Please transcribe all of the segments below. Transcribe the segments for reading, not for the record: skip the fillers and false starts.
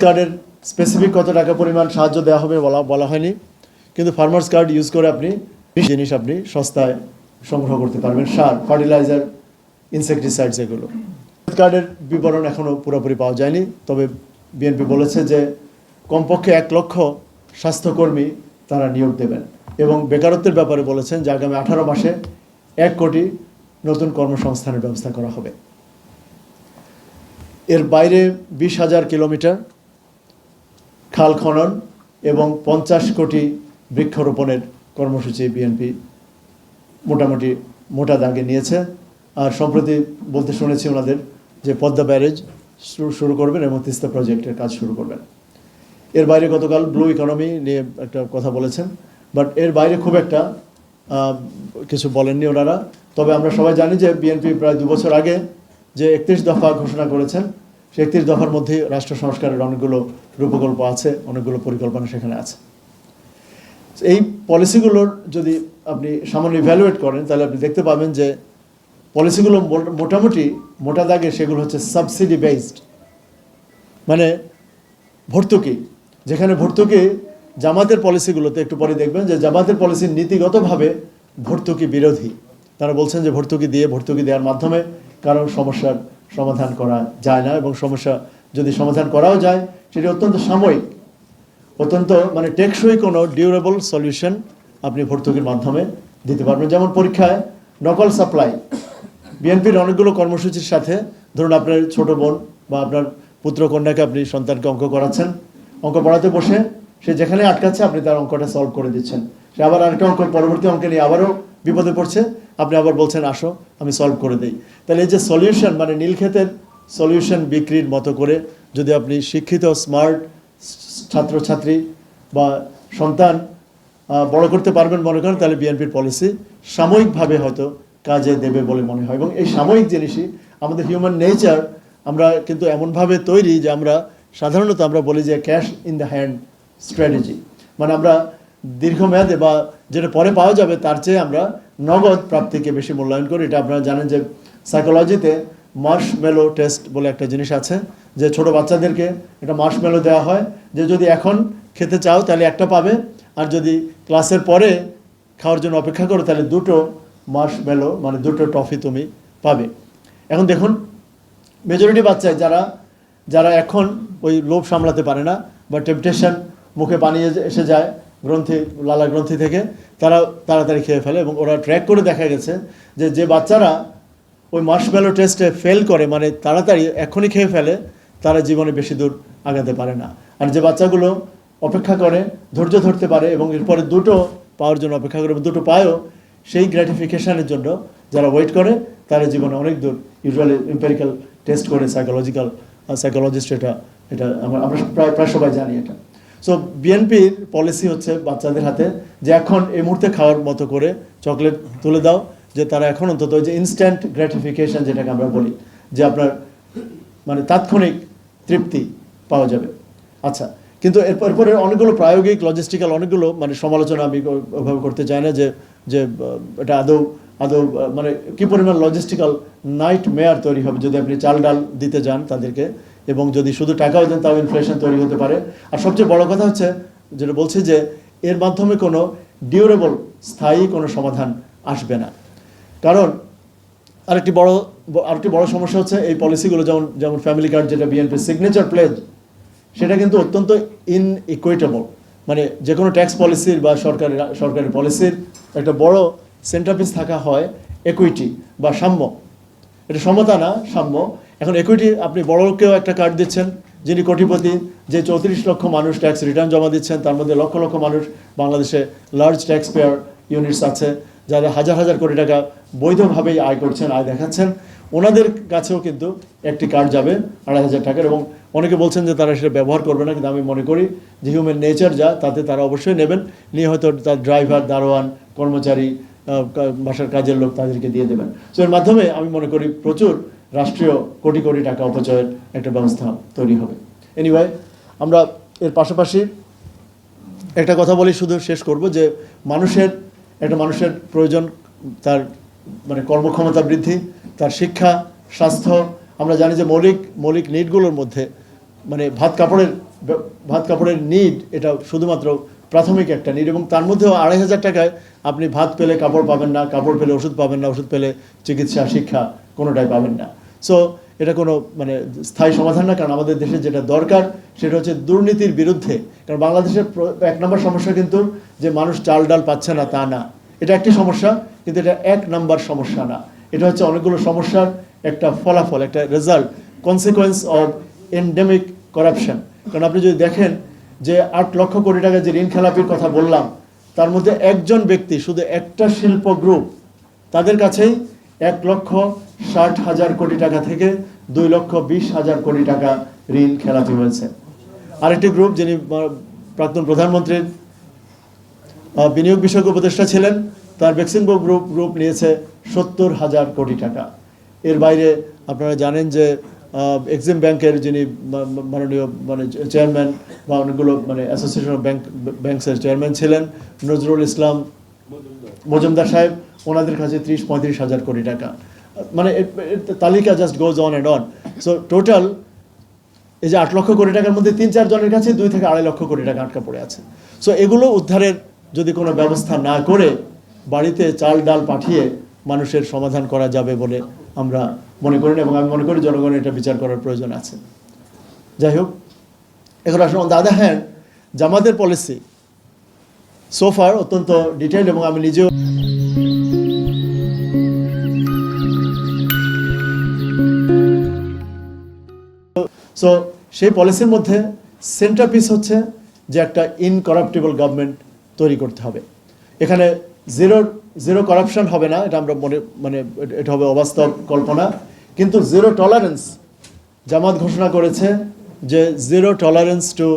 কার্ডের স্পেসিফিক কত টাকা পরিমাণ সাহায্য দেওয়া হবে বলা হয়নি, কিন্তু ফার্মার্স কার্ড ইউজ করে আপনি জিনিস আপনি সস্তায় সংগ্রহ করতে পারবেন, সার, ফার্টিলাইজার, ইনসেকটিসাইডস এগুলো। কার্ডের বিবরণ এখনও পুরোপুরি পাওয়া যায়নি, তবে বিএনপি বলেছে যে কমপক্ষে 1 লক্ষ স্বাস্থ্যকর্মী তারা নিয়োগ দেবেন এবং বেকারত্বের ব্যাপারে বলেছেন যে আগামী 18 মাসে 1 কোটি নতুন কর্মসংস্থানের ব্যবস্থা করা হবে। এর বাইরে 20,000 কিলোমিটার খাল খনন এবং 50 কোটি বৃক্ষরোপণের কর্মসূচি বিএনপি মোটামুটি মোটা দাগে নিয়েছে। আর সম্প্রতি বলতে শুনেছি ওনাদের যে পদ্মা ব্যারেজ শুরু করবেন এবং তিস্তা প্রজেক্টের কাজ শুরু করবেন। এর বাইরে গতকাল ব্লু ইকোনমি নিয়ে একটা কথা বলেছেন, বাট এর বাইরে খুব একটা কিছু বলেননি ওনারা। তবে আমরা সবাই জানি যে বিএনপি প্রায় 2 বছর আগে যে 31 দফা ঘোষণা করেছেন, সেই 31 দফার মধ্যে রাষ্ট্র সংস্কারের অনেকগুলো রূপকল্প আছে, অনেকগুলো পরিকল্পনা সেখানে আছে। এই পলিসিগুলোর যদি আপনি সামান্য ইভ্যালুয়েট করেন তাহলে আপনি দেখতে পাবেন যে পলিসিগুলো মোটামুটি মোটা দাগে সেগুলো হচ্ছে সাবসিডি বেসড, মানে ভর্তুকি। যেখানে ভর্তুকি জামাতের পলিসিগুলোতে একটু পরে দেখবেন যে জামাতের পলিসি নীতিগতভাবে ভর্তুকি বিরোধী। তারা বলছেন যে ভর্তুকি দেওয়ার মাধ্যমে কারো সমস্যার সমাধান করা যায় না, এবং সমস্যা যদি সমাধান করাও যায় সেটি অত্যন্ত সাময়িক, অত্যন্ত মানে টেকসই কোনো ডিউরেবল সলিউশন আপনি ভর্তুকির মাধ্যমে দিতে পারবেন। যেমন পরীক্ষায় নকল সাপ্লাই, বিএনপির অনেকগুলো কর্মসূচির সাথে ধরুন আপনার ছোট বোন বা আপনার পুত্র কন্যাকে আপনি সন্তানকে অঙ্ক করাচ্ছেন, অঙ্ক পড়াতে বসে সে যেখানে আটকাচ্ছে আপনি তার অঙ্কটা সলভ করে দিচ্ছেন, সে আবার আরেকটা অঙ্ক পরবর্তী অঙ্কে নিয়ে আবারও বিপদে পড়ছে, আপনি আবার বলছেন আসো আমি সলভ করে দিই। তাহলে এই যে সলিউশন, মানে নীলক্ষেতের সলিউশন বিক্রির মতো করে যদি আপনি শিক্ষিত স্মার্ট ছাত্রছাত্রী বা সন্তান বড় করতে পারবেন মনে করেন, তাহলে বিএনপির পলিসি সাময়িকভাবে হয়তো কাজে দেবে বলে মনে হয়। এবং এই সাময়িক জিনিসই আমাদের হিউম্যান নেচার, আমরা কিন্তু এমনভাবে তৈরি যে সাধারণত আমরা বলি যে cash in the hand strategy, মানে আমরা দীর্ঘমেয়াদে বা যেটা পরে পাওয়া যাবে তার চেয়ে আমরা নগদ প্রাপ্তিকে বেশি মূল্যায়ন করি। এটা আপনারা জানেন যে সাইকোলজিতে মার্শমেলো টেস্ট বলে একটা জিনিস আছে, যে ছোট বাচ্চাদেরকে একটা মার্শমেলো দেওয়া হয় যে যদি এখন খেতে চাও তাহলে একটা পাবে, আর যদি ক্লাসের পরে খাওয়ার জন্য অপেক্ষা করো তাহলে 2টো মার্শমেলো মানে 2টো টফি তুমি পাবে। এখন দেখুন মেজরিটি বাচ্চায় যারা এখন ওই লোভ সামলাতে পারে না বা টেম্পটেশন, মুখে পানি এসে যায় লালা গ্রন্থি থেকে, তারা তাড়াতাড়ি খেয়ে ফেলে। এবং ওরা ট্র্যাক করে দেখা গেছে যে বাচ্চারা ওই মার্শমেলো টেস্টে ফেল করে, মানে তাড়াতাড়ি এখনই খেয়ে ফেলে, তারা জীবনে বেশি দূর আগাতে পারে না। আর যে বাচ্চাগুলো অপেক্ষা করে, ধৈর্য ধরতে পারে এবং এরপরে 2টো পাওয়ার জন্য অপেক্ষা করে এবং 2টো পায়ও, সেই গ্র্যাটিফিকেশানের জন্য যারা ওয়েট করে তারা জীবনে অনেক দূর, ইউজুয়ালি এম্পেরিক্যাল টেস্ট করে সাইকোলজিস্ট এটা আমরা প্রায় সবাই জানি এটা। সো বিএনপির পলিসি হচ্ছে বাচ্চাদের হাতে যে এখন এই মুহূর্তে খাওয়ার মতো করে চকলেট তুলে দাও, যে তারা এখন অন্তত যে ইনস্ট্যান্ট গ্র্যাটিফিকেশান যেটাকে আমরা বলি, যে আপনার মানে তাৎক্ষণিক তৃপ্তি পাওয়া যাবে। আচ্ছা, কিন্তু এরপরে অনেকগুলো প্রায়োগিক লজিস্টিক্যাল অনেকগুলো মানে সমালোচনা আমি ওইভাবে করতে চাই না যে এটা আদৌ মানে কী পরিমাণ লজিস্টিক্যাল নাইট মেয়ার তৈরি হবে যদি আপনি চাল ডাল দিতে যান তাদেরকে, এবং যদি শুধু টাকাও দেন তাও ইনফ্লেশন তৈরি হতে পারে। আর সবচেয়ে বড় কথা হচ্ছে যেটা বলছি যে এর মাধ্যমে কোনো ডিউরেবল স্থায়ী কোনো সমাধান আসবে না। কারণ আরেকটি বড় সমস্যা হচ্ছে এই পলিসিগুলো যেমন ফ্যামিলি কার্ড, যেটা বিএনপির সিগনেচার প্লেজ, সেটা কিন্তু অত্যন্ত ইনইকুইটেবল। মানে যে কোনো ট্যাক্স পলিসির বা সরকারি পলিসির একটা বড় সেন্টারপিস থাকা হয় একুইটি বা সাম্য। এটা সমতা না, সাম্য। এখন একুইটি, আপনি বড় লোককেও একটা কার্ড দিচ্ছেন যিনি কোটিপতি, যে 34 লক্ষ মানুষ ট্যাক্স রিটার্ন জমা দিচ্ছেন, তার মধ্যে লক্ষ লক্ষ মানুষ বাংলাদেশে লার্জ ট্যাক্স পেয়ার ইউনিটস আছে, যারা হাজার হাজার কোটি টাকা বৈধভাবেই আয় করছেন, আয় দেখাচ্ছেন, ওনাদের কাছেও কিন্তু একটি কার্ড যাবে 2,500 টাকার। এবং অনেকে বলছেন যে তারা সেটা ব্যবহার করবে না, কিন্তু আমি মনে করি যে হিউম্যান নেচার যা, তাতে তারা অবশ্যই নেবেন, নিয়ে হয়তো তার ড্রাইভার, দারোয়ান, কর্মচারী, বাসার কাজের লোক তাদেরকে দিয়ে দেবেন। সো এর মাধ্যমে আমি মনে করি প্রচুর রাষ্ট্রীয় কোটি কোটি টাকা অপচয়ের একটা ব্যবস্থা তৈরি হবে। এনিওয়ে, আমরা এর পাশাপাশি একটা কথা বলি, শুধু শেষ করব, যে মানুষের প্রয়োজন তার মানে কর্মক্ষমতা বৃদ্ধি, তার শিক্ষা, স্বাস্থ্য। আমরা জানি যে মৌলিক নিডগুলোর মধ্যে মানে ভাত কাপড়ের নিড, এটা শুধুমাত্র প্রাথমিক একটা নিড, এবং তার মধ্যেও 2,500 টাকায় আপনি ভাত পেলে কাপড় পাবেন না, কাপড় পেলে ওষুধ পাবেন না, ওষুধ পেলে চিকিৎসা শিক্ষা কোনোটাই পাবেন না। সো এটা কোনো মানে স্থায়ী সমাধান না, কারণ আমাদের দেশে যেটা দরকার সেটা হচ্ছে দুর্নীতির বিরুদ্ধে। কারণ বাংলাদেশের 1 নম্বর সমস্যা কিন্তু যে মানুষ চাল ডাল পাচ্ছে না তা না, এটা একটি সমস্যা, কিন্তু এটা 1 নম্বর সমস্যা না। এটা হচ্ছে অনেকগুলো সমস্যার একটা ফলাফল, একটা result, consequence of endemic corruption. কারণ আপনি যদি দেখেন যে 8 লক্ষ কোটি টাকা যে ঋণ খেলাপির কথা বললাম, তার মধ্যে একজন ব্যক্তি, শুধু একটা শিল্প গ্রুপ, তাদের কাছেই 1,60,000 কোটি টাকা থেকে 2,20,000 কোটি টাকা ঋণ খেলাপি হয়েছে। আরেকটি গ্রুপ, যিনি প্রাক্তন প্রধানমন্ত্রীর বিনিয়োগ বিষয়ক উপদেষ্টা ছিলেন, তার বেক্সিমকো গ্রুপ নিয়েছে 70,000 কোটি টাকা। এর বাইরে আপনারা জানেন যে এক্সিম ব্যাংকের যিনি মাননীয় চেয়ারম্যান বা অনেকগুলো অ্যাসোসিয়েশন অফ ব্যাংকসের চেয়ারম্যান ছিলেন, নজরুল ইসলাম মজুমদার সাহেব, ওনাদের কাছে 30-35,000 কোটি টাকা। তালিকা just goes on and on. So total এই যে 8 লক্ষ কোটি টাকার মধ্যে 3-4 জনের কাছে 2 থেকে 2.5 লক্ষ কোটি টাকা আটকা পড়ে আছে। সো এগুলো উদ্ধারের যদি কোনো ব্যবস্থা না করে বাড়িতে চাল ডাল পাঠিয়ে মানুষের সমাধান করা যাবে বলে আমরা মনে করি না, এবং আমি মনে করি জনগণের এটা বিচার করার প্রয়োজন আছে। যাই হোক, এখন আসলে অন দ্য আদার হ্যান্ড জামাতের পলিসি সোফার অত্যন্ত ডিটেইল, এবং আমি নিজেও সো সেই পলিসির মধ্যে সেন্টারপিস হচ্ছে যে একটা ইনকরাপ্টেবল গভর্নমেন্ট তৈরি করতে হবে। এখানে জিরো করাপশন হবে না, এটা আমরা এটা হবে অবাস্তব কল্পনা, কিন্তু জিরো টলারেন্স জামাত ঘোষণা করেছে যে জিরো টলারেন্স টু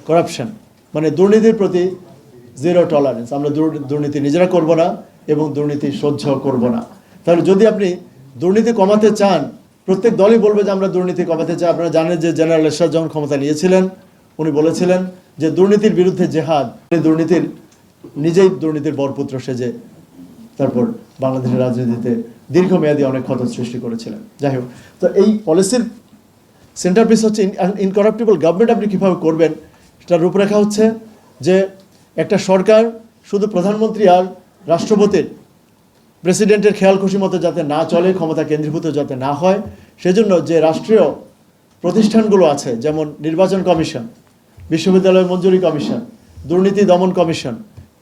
করাপশন, দুর্নীতির প্রতি জিরো টলারেন্স। আমরা দুর্নীতি নিজেরা করব না এবং দুর্নীতি সহ্য করব না। তাহলে যদি আপনি দুর্নীতি কমাতে চান, প্রত্যেক দলই বলবে যে আমরা দুর্নীতি কমাতে চাই। আপনারা জানেন যে জেনারেল এরশাদ যখন ক্ষমতা নিয়েছিলেন, উনি বলেছিলেন যে দুর্নীতির বিরুদ্ধে জেহাদ। নিজেই দুর্নীতির বরপুত্র সেজে তারপর বাংলাদেশের রাজনীতিতে দীর্ঘমেয়াদী অনেক ক্ষত সৃষ্টি করেছিলেন। যাই হোক, তো এই পলিসির সেন্টারপিস হচ্ছে ইনকরাপ্টেবল গভর্নমেন্ট আপনি কীভাবে করবেন, সেটার রূপরেখা হচ্ছে যে একটা সরকার শুধু প্রধানমন্ত্রী আর রাষ্ট্রপতির প্রেসিডেন্টের খেয়াল খুশি মতো যাতে না চলে, ক্ষমতা কেন্দ্রীভূত যাতে না হয়, সেজন্য যে রাষ্ট্রীয় প্রতিষ্ঠানগুলো আছে, যেমন নির্বাচন কমিশন, বিশ্ববিদ্যালয় মঞ্জুরি কমিশন, দুর্নীতি দমন commission,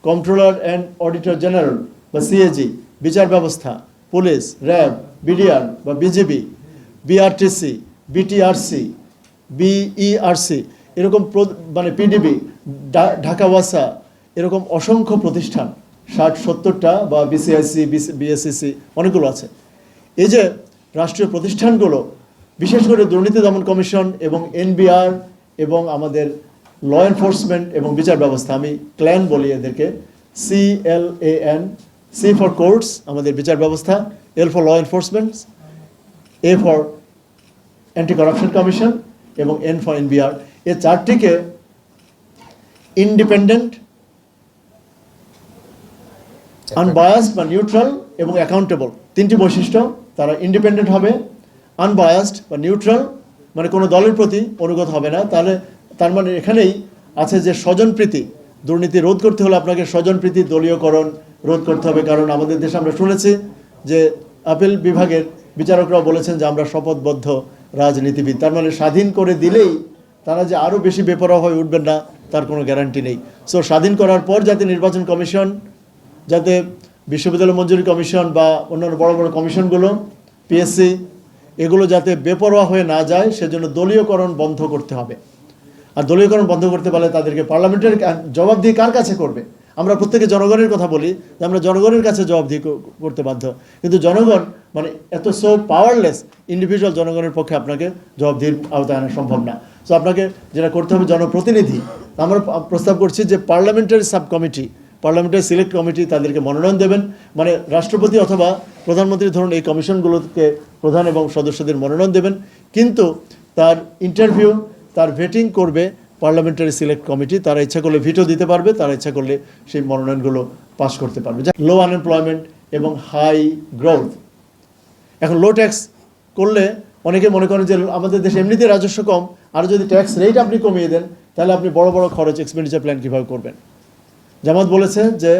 controller and auditor general বা সিএজি, বিচার ব্যবস্থা, পুলিশ, র্যাব, বিডিআর বা বিজিবি, বিআরটিসি, বিটিআরসি, বিইআরসি, এরকম পিডিবি, ঢাকা ওয়াসা, এরকম অসংখ্য প্রতিষ্ঠান, 60-70টা বা বিসিআইসি, বিএসসিসি, অনেকগুলো আছে। এই যে রাষ্ট্রীয় প্রতিষ্ঠানগুলো, বিশেষ করে দুর্নীতি দমন কমিশন এবং এনবিআর এবং আমাদের ল এনফোর্সমেন্ট এবং বিচার ব্যবস্থা, আমি ক্ল্যান বলি এদেরকে, CLAN, C ফর কোর্টস আমাদের বিচার ব্যবস্থা, L for law enforcement, A for anti corruption commission এবং N ফর এনবিআর। এই চারটিকে ইন্ডিপেন্ডেন্ট, আনবায়াসড বা নিউট্রাল এবং অ্যাকাউন্টেবল, 3টি বৈশিষ্ট্য। তারা ইন্ডিপেন্ডেন্ট হবে, আনবায়াসড বা নিউট্রাল, কোনো দলের প্রতি অনুগত হবে না। তার এখানেই আছে যে স্বজনপ্রীতি। দুর্নীতি রোধ করতে হলে আপনাকে স্বজনপ্রীতি, দলীয়করণ রোধ করতে হবে। কারণ আমাদের দেশে আমরা শুনেছি যে আপিল বিভাগের বিচারকরাও বলেছেন যে আমরা শপথবদ্ধ রাজনীতিবিদ। স্বাধীন করে দিলেই তারা যে আরও বেশি বেপরোয়া হয়ে উঠবেন না, তার কোনো গ্যারান্টি নেই। সো স্বাধীন করার পর যাতে নির্বাচন কমিশন, যাতে বিশ্ববিদ্যালয় মঞ্জুরি কমিশন বা অন্যান্য বড় বড় কমিশনগুলো, পিএসসি, এগুলো যাতে বেপরোয়া হয়ে না যায়, সেজন্য দলীয়করণ বন্ধ করতে হবে। আর দলীয়করণ বন্ধ করতে পারলে তাদেরকে পার্লামেন্টের জবাবদিহি কার কাছে করবে? আমরা প্রত্যেকে জনগণের কথা বলি যে আমরা জনগণের কাছে জবাবদিহি করতে বাধ্য, কিন্তু জনগণ এত পাওয়ারলেস ইন্ডিভিজুয়াল, জনগণের পক্ষে আপনাকে জবাবদিহির আওতায় আনা সম্ভব না। সো আপনাকে যেটা করতে হবে, জনপ্রতিনিধি। আমরা প্রস্তাব করছি যে parliamentary sub committee, parliamentary select committee, তাদেরকে মনোনয়ন দেবেন। রাষ্ট্রপতি অথবা প্রধানমন্ত্রী ধরুন এই কমিশনগুলোকে প্রধান এবং সদস্যদের মনোনয়ন দেবেন, কিন্তু তার ইন্টারভিউ, তার ভেটিং করবে পার্লামেন্টারি সিলেক্ট কমিটি। তারা ইচ্ছা করলে ভিটো দিতে পারবে, তারা ইচ্ছা করলে সেই মনোনয়নগুলো পাস করতে পারবে। লো আনএমপ্লয়মেন্ট এবং হাই গ্রোথ। এখন লো ট্যাক্স করলে অনেকে মনে করেন যে আমাদের দেশে এমনিতে রাজস্ব কম, আর যদি ট্যাক্স রেট আপনি কমিয়ে দেন, তাহলে আপনি বড় বড় খরচ এক্সপেন্ডিচার প্ল্যান কীভাবে করবেন? জামাত বলেছে যে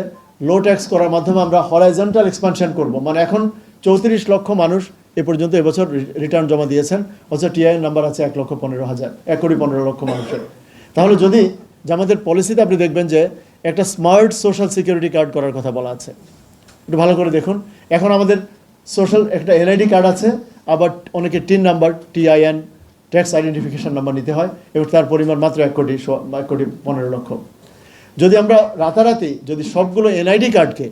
লো ট্যাক্স করার মাধ্যমে আমরা হরাইজন্টাল এক্সপানশন করব, মানে এখন 34 লক্ষ মানুষ এ পর্যন্ত এবছর রিটার্ন জমা দিয়েছেন, অথচ টিআইএন নাম্বার আছে 1,15,000, 1,15,00,000 মানুষের। তাহলে যদি জামাতের পলিসিতে আপনি দেখবেন যে একটা স্মার্ট সোশ্যাল সিকিউরিটি কার্ড করার কথা বলা আছে, একটু ভালো করে দেখুন। এখন আমাদের সোশ্যাল একটা এনআইডি কার্ড আছে, আবার অনেকে tin number, TIN, tax identification number নিতে হয়, এবং তার পরিমাণ মাত্র 1,15,00,000। যদি আমরা রাতারাতি যদি সবগুলো এনআইডি কার্ডকে,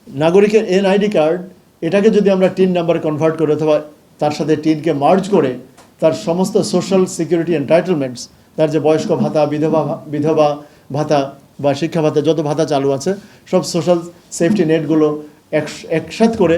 নাগরিকের এনআইডি কার্ড, এটাকে যদি আমরা টিন নাম্বারে কনভার্ট করে অথবা তার সাথে টিনকে মার্জ করে তার সমস্ত সোশ্যাল সিকিউরিটি এন্টাইটেলমেন্টস, তার যে বয়স্ক ভাতা, বিধবা ভাতা বা শিক্ষা ভাতা, যত ভাতা চালু আছে, সব সোশ্যাল সেফটি নেটগুলো একসাথ করে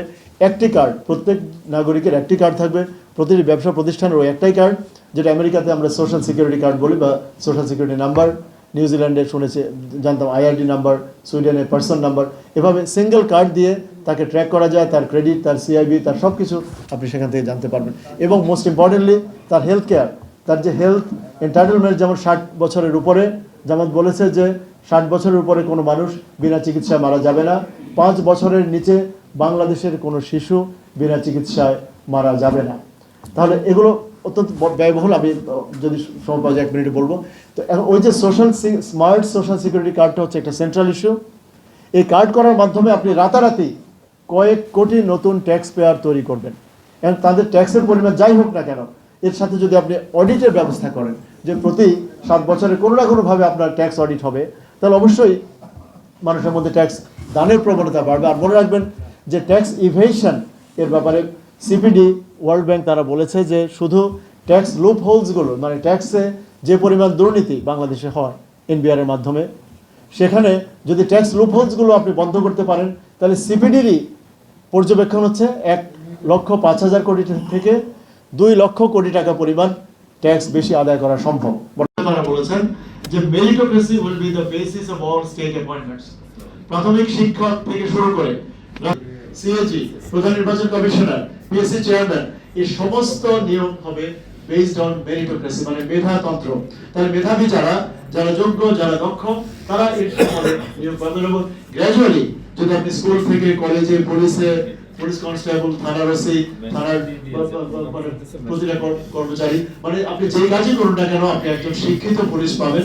একটি কার্ড, প্রত্যেক নাগরিকের একটি কার্ড থাকবে, প্রতিটি ব্যবসা প্রতিষ্ঠানের ওই একটাই কার্ড, যেটা আমেরিকাতে আমরা সোশ্যাল সিকিউরিটি কার্ড বলি বা সোশ্যাল সিকিউরিটি নাম্বার, নিউজিল্যান্ডে শুনেছি, জানতাম আইআরডি নাম্বার, সুইডেনে পার্সন নাম্বার। এভাবে সিঙ্গেল কার্ড দিয়ে তাকে ট্র্যাক করা যায়, তার ক্রেডিট, তার সিআইবি, তার সব কিছু আপনি সেখান থেকে জানতে পারবেন। এবং মোস্ট ইম্পর্টেন্টলি তার হেলথ কেয়ার, তার যে হেলথ এন্টাইটেলমেন্ট, যেমন 60 বছরের উপরে জামাত বলেছে যে 60 বছরের উপরে কোনো মানুষ বিনা চিকিৎসায় মারা যাবে না, 5 বছরের নিচে বাংলাদেশের কোনো শিশু বিনা চিকিৎসায় মারা যাবে না। তাহলে এগুলো অত্যন্ত ব্যয়বহুল, আমি যদি সময় পাওয়া যায় 1 মিনিটে বলবো। তো এখন ওই যে স্মার্ট সোশ্যাল সিকিউরিটি কার্ডটা হচ্ছে একটা সেন্ট্রাল ইস্যু। এই কার্ড করার মাধ্যমে আপনি রাতারাতি কয়েক কোটি নতুন ট্যাক্স পেয়ার তৈরি করবেন, এবং তাদের ট্যাক্সের পরিমাণ যাই হোক না কেন, এর সাথে যদি আপনি অডিটের ব্যবস্থা করেন, যে প্রতি 7 বছরে কোনো না কোনোভাবে আপনার ট্যাক্স অডিট হবে, তাহলে অবশ্যই মানুষের মধ্যে ট্যাক্স দানের প্রবণতা বাড়বে। আর মনে রাখবেন যে ট্যাক্স ইভেশন এর ব্যাপারে সিপিডি, ওয়ার্ল্ড ব্যাংক তারা বলেছে যে শুধু ট্যাক্স লুপ হোলসগুলো, মানে ট্যাক্সে যে পরিমাণ দুর্নীতি বাংলাদেশে হয় এনবিআর এর মাধ্যমে, সেখানে যদি ট্যাক্স লুপ হোলসগুলো আপনি বন্ধ করতে পারেন, তাহলে সিপিডিরই পর্যবেক্ষণ হচ্ছে 1,05,000 কোটি থেকে 2 লক্ষ কোটি টাকা পরিমাণ ট্যাক্স বেশি আদায় করা সম্ভব। তারা বলেছেন যে meritocracy will be the basis of all state appointments. প্রাথমিক শিক্ষক থেকে শুরু করে সিএজি, প্রধান নির্বাচন কমিশনার, পিএসসি চেয়ারম্যান, এই সমস্ত নিয়ম হবে বেসড অন মেরিটোক্রেসি, মানে মেধাতন্ত্র। তাহলে মেধাবী যারা যোগ্য, যারা দক্ষ, তারা এর সম্পর্কে নিয়োগ পাবেন। এবং গ্র্যাজুয়ালি যদি আপনি স্কুল থেকে কলেজে, পুলিশ কনস্টেবল, থানার ওসি, থানার প্রতিটা কর্মচারী, মানে আপনি যে কাজই করুন না কেন, আপনি একজন শিক্ষিত পুলিশ পাবেন।